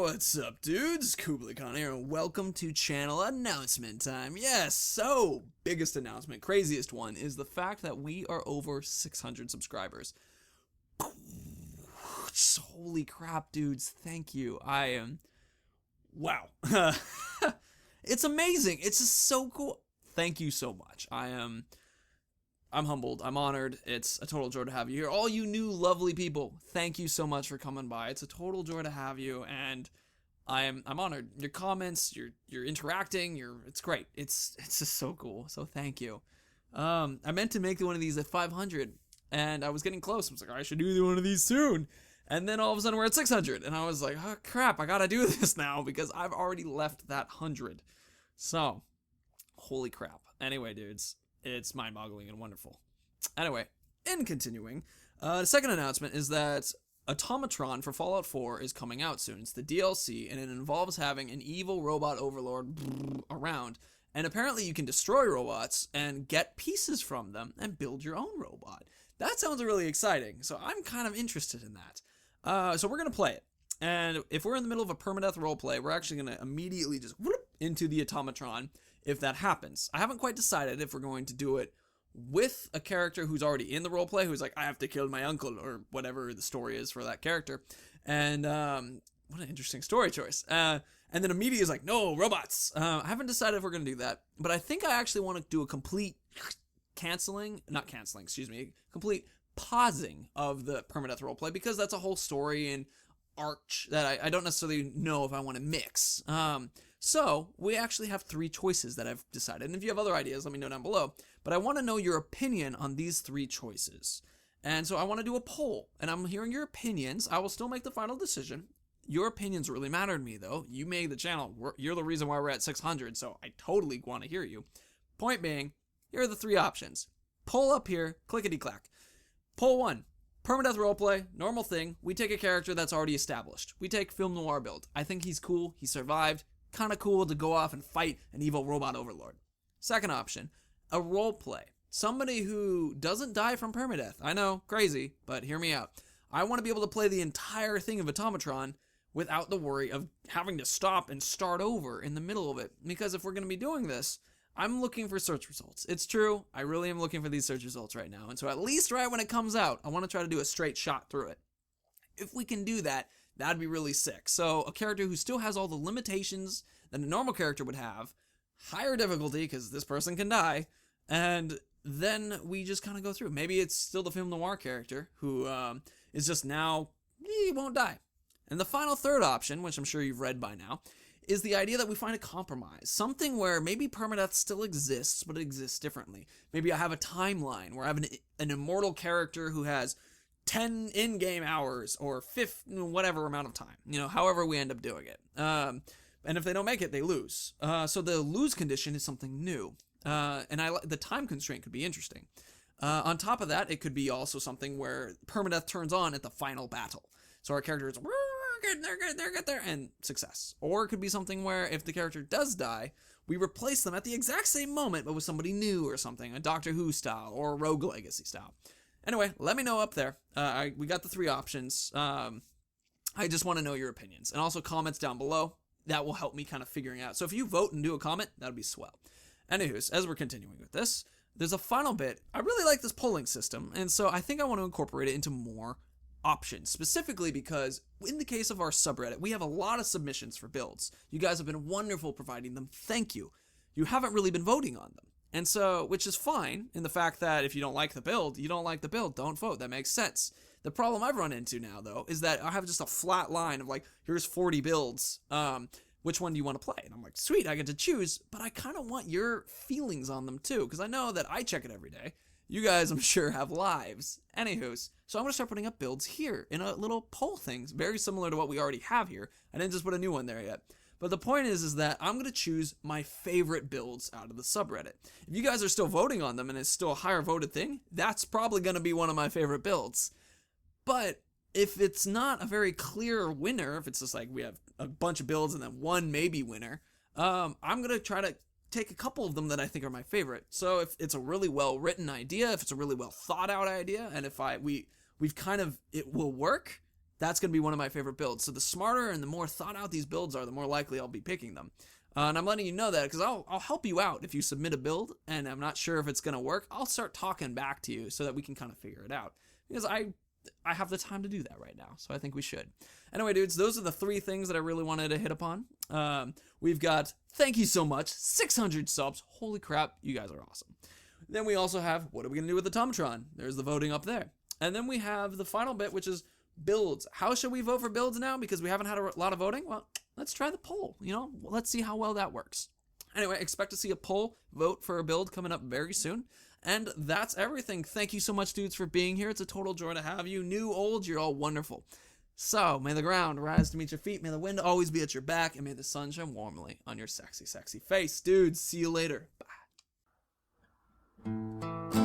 What's up, dudes? Kublai here, and welcome to channel announcement time. Yes, so biggest announcement, craziest one, is the fact that we are over 600 subscribers. Holy crap, dudes! Thank you. I am. Wow. It's amazing. It's just so cool. Thank you so much. I'm humbled. I'm honored. It's a total joy to have you here. All you new lovely people, thank you so much for coming by. It's a total joy to have you, and I'm honored. Your comments, you're interacting, it's great. It's just so cool. So thank you. I meant to make one of these at 500, and I was getting close. I was like, I should do one of these soon. And then all of a sudden we're at 600, and I was like, oh crap, I gotta do this now because I've already left that 100. So, holy crap. Anyway, dudes. It's mind-boggling and wonderful. Anyway, in continuing, the second announcement is that Automatron for Fallout 4 is coming out soon. It's the DLC, and it involves having an evil robot overlord around. And apparently you can destroy robots and get pieces from them and build your own robot. That sounds really exciting, so I'm kind of interested in that. So we're going to play it. And if we're in the middle of a permadeath roleplay, we're actually going to immediately just whoop into the Automatron if that happens. I haven't quite decided if we're going to do it with a character who's already in the roleplay, who's like, I have to kill my uncle, or whatever the story is for that character. And what an interesting story choice. And then immediately is like, no, robots. I haven't decided if we're going to do that, but I think I actually want to do a complete complete pausing of the permadeath roleplay, because that's a whole story and arch that I don't necessarily know if I want to mix. So we actually have 3 choices that I've decided. And if you have other ideas, let me know down below. But I want to know your opinion on these 3 choices. And so I want to do a poll, and I'm hearing your opinions. I will still make the final decision. Your opinions really matter to me, though. You made the channel. You're the reason why we're at 600, so I totally want to hear you. Point being, here are the 3 options. Poll up here, clickety-clack. Poll 1. Permadeath roleplay, normal thing. We take a character that's already established. We take Film Noir build. I think he's cool. He survived. Kind of cool to go off and fight an evil robot overlord. Second option, a roleplay. Somebody who doesn't die from permadeath. I know, crazy, but hear me out. I want to be able to play the entire thing of Automatron without the worry of having to stop and start over in the middle of it. Because if we're going to be doing this, I'm looking for search results. It's true, I really am looking for these search results right now. And so at least right when it comes out, I want to try to do a straight shot through it. If we can do that, that'd be really sick. So a character who still has all the limitations that a normal character would have, higher difficulty because this person can die, and then we just kind of go through. Maybe it's still the Film Noir character who is just now, he won't die. And the final third option, which I'm sure you've read by now, is the idea that we find a compromise. Something where maybe permadeath still exists, but it exists differently. Maybe I have a timeline where I have an immortal character who has 10 in-game hours or whatever amount of time, however we end up doing it. And if they don't make it, they lose. So the lose condition is something new. And the time constraint could be interesting. On top of that, it could be also something where permadeath turns on at the final battle. So our character is, get there, and success. Or it could be something where if the character does die, we replace them at the exact same moment, but with somebody new or something, a Doctor Who style or a Rogue Legacy style. Anyway, let me know up there. We got the 3 options. I just want to know your opinions. And also comments down below. That will help me kind of figuring out. So if you vote and do a comment, that would be swell. Anywho's, as we're continuing with this, there's a final bit. I really like this polling system, and so I think I want to incorporate it into more options, specifically because in the case of our subreddit, we have a lot of submissions for builds. You guys have been wonderful providing them. Thank you. You haven't really been voting on them. And so, which is fine in the fact that if you don't like the build, you don't like the build. Don't vote. That makes sense. The problem I've run into now, though, is that I have just a flat line of like, here's 40 builds. Which one do you want to play? And I'm like, sweet, I get to choose, but I kind of want your feelings on them too, because I know that I check it every day. You guys, I'm sure, have lives. Anywho's, so I'm going to start putting up builds here in a little poll thing, very similar to what we already have here. I didn't just put a new one there yet. But the point is that I'm going to choose my favorite builds out of the subreddit. If you guys are still voting on them and it's still a higher voted thing, that's probably going to be one of my favorite builds. But if it's not a very clear winner, if it's just like we have a bunch of builds and then one maybe winner, I'm going to try to take a couple of them that I think are my favorite. So if it's a really well written idea, if it's a really well thought out idea, and if it will work, that's going to be one of my favorite builds. So the smarter and the more thought out these builds are, the more likely I'll be picking them. And I'm letting you know that because I'll help you out if you submit a build and I'm not sure if it's going to work. I'll start talking back to you so that we can kind of figure it out, because I have the time to do that right now, so I think we should. Anyway, dudes, those are the 3 things that I really wanted to hit upon. We've got, thank you so much, 600 subs. Holy crap, you guys are awesome. Then we also have, what are we going to do with the Automatron? There's the voting up there. And then we have the final bit, which is builds. How should we vote for builds now? Because we haven't had a lot of voting. Well, let's try the poll. Let's see how well that works. Anyway, expect to see a poll vote for a build coming up very soon. And that's everything. Thank you so much, dudes, for being here. It's a total joy to have you. New, old, you're all wonderful. So, may the ground rise to meet your feet. May the wind always be at your back. And may the sun shine warmly on your sexy, sexy face. Dudes, see you later. Bye.